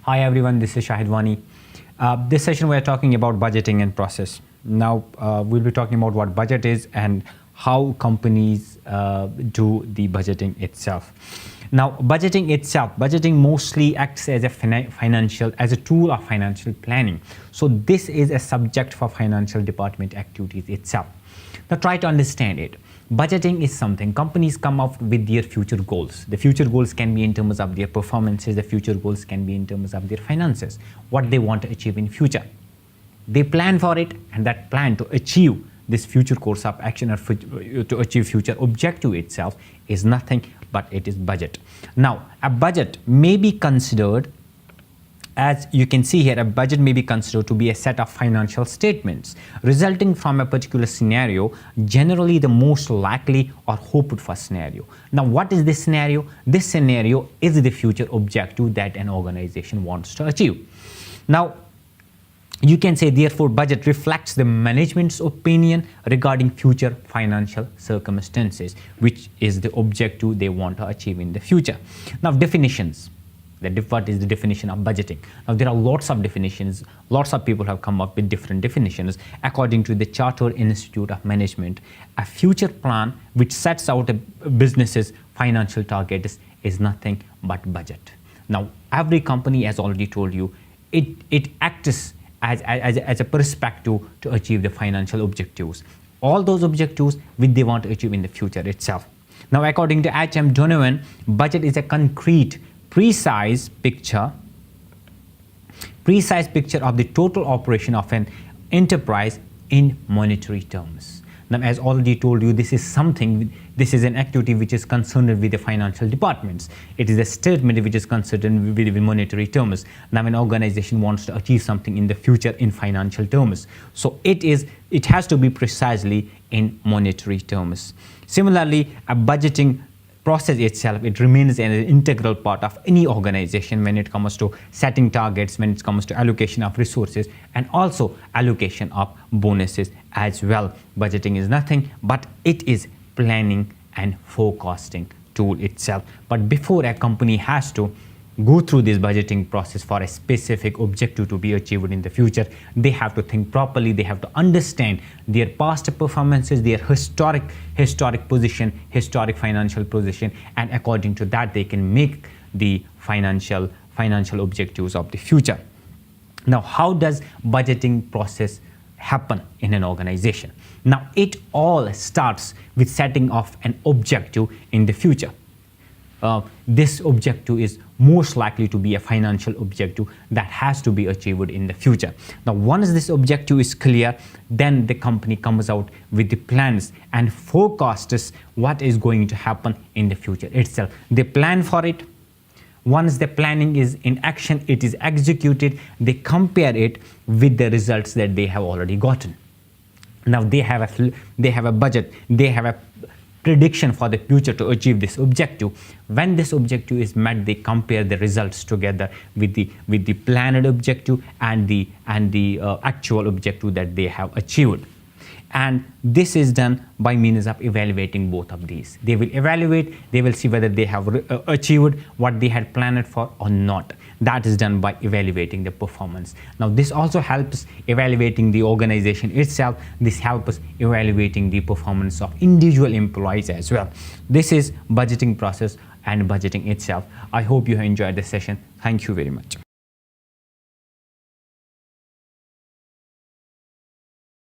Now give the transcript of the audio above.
Hi everyone, this is Shahid Wani. This session we are talking about budgeting and process. Now we'll be talking about what budget is and how companies do the budgeting itself. Now budgeting mostly acts as a tool of financial planning. So this is a subject for financial department activities itself. Now try to understand it. Budgeting is something companies come up with their future goals. The future goals can be in terms of their performances. The future goals can be in terms of their finances, what they want to achieve in future. They plan for it, and that plan to achieve this future course of action or to achieve future objective itself is nothing but it is budget. Now, a budget may be considered, as you can see here, a budget may be considered to be a set of financial statements resulting from a particular scenario, generally the most likely or hoped for scenario. Now, what is this scenario? This scenario is the future objective that an organization wants to achieve. Now, you can say, therefore, budget reflects the management's opinion regarding future financial circumstances, which is the objective they want to achieve in the future. Now, definitions. What is the definition of budgeting? Now, there are lots of definitions. Lots of people have come up with different definitions. According to the Chartered Institute of Management, a future plan which sets out a business's financial targets is nothing but budget. Now, every company, as already told you, it acts as a perspective to achieve the financial objectives. All those objectives which they want to achieve in the future itself. Now, according to H.M. Donovan, budget is a concrete, precise picture of the total operation of an enterprise in monetary terms. Now, as already told you, this is an activity which is concerned with the financial departments. It is a statement which is concerned with monetary terms. Now, an organization wants to achieve something in the future in financial terms. So it has to be precisely in monetary terms. Similarly, a budgeting process itself, it remains an integral part of any organization when it comes to setting targets, when it comes to allocation of resources, and also allocation of bonuses as well. Budgeting is nothing but it is planning and forecasting tool itself. But before a company has to go through this budgeting process for a specific objective to be achieved in the future, they have to think properly. They have to understand their past performances, their historic position, historic financial position, and according to that they can make the financial objectives of the future. Now, how does budgeting process happen in an organization? Now, it all starts with setting of an objective in the future. This objective is most likely to be a financial objective that has to be achieved in the future. Now, once this objective is clear, then the company comes out with the plans and forecasts what is going to happen in the future itself. They plan for it. Once the planning is in action, it is executed. They compare it with the results that they have already gotten. Now, they have a budget. They have a prediction for the future to achieve this objective. When this objective is met, they compare the results together with the planned objective and the actual objective that they have achieved. And this is done by means of evaluating both of these. They will evaluate, they will see whether they have achieved what they had planned for or not. That is done by evaluating the performance. Now, this also helps evaluating the organization itself. This helps evaluating the performance of individual employees as well. This is budgeting process and budgeting itself. I hope you have enjoyed this session. Thank you very much.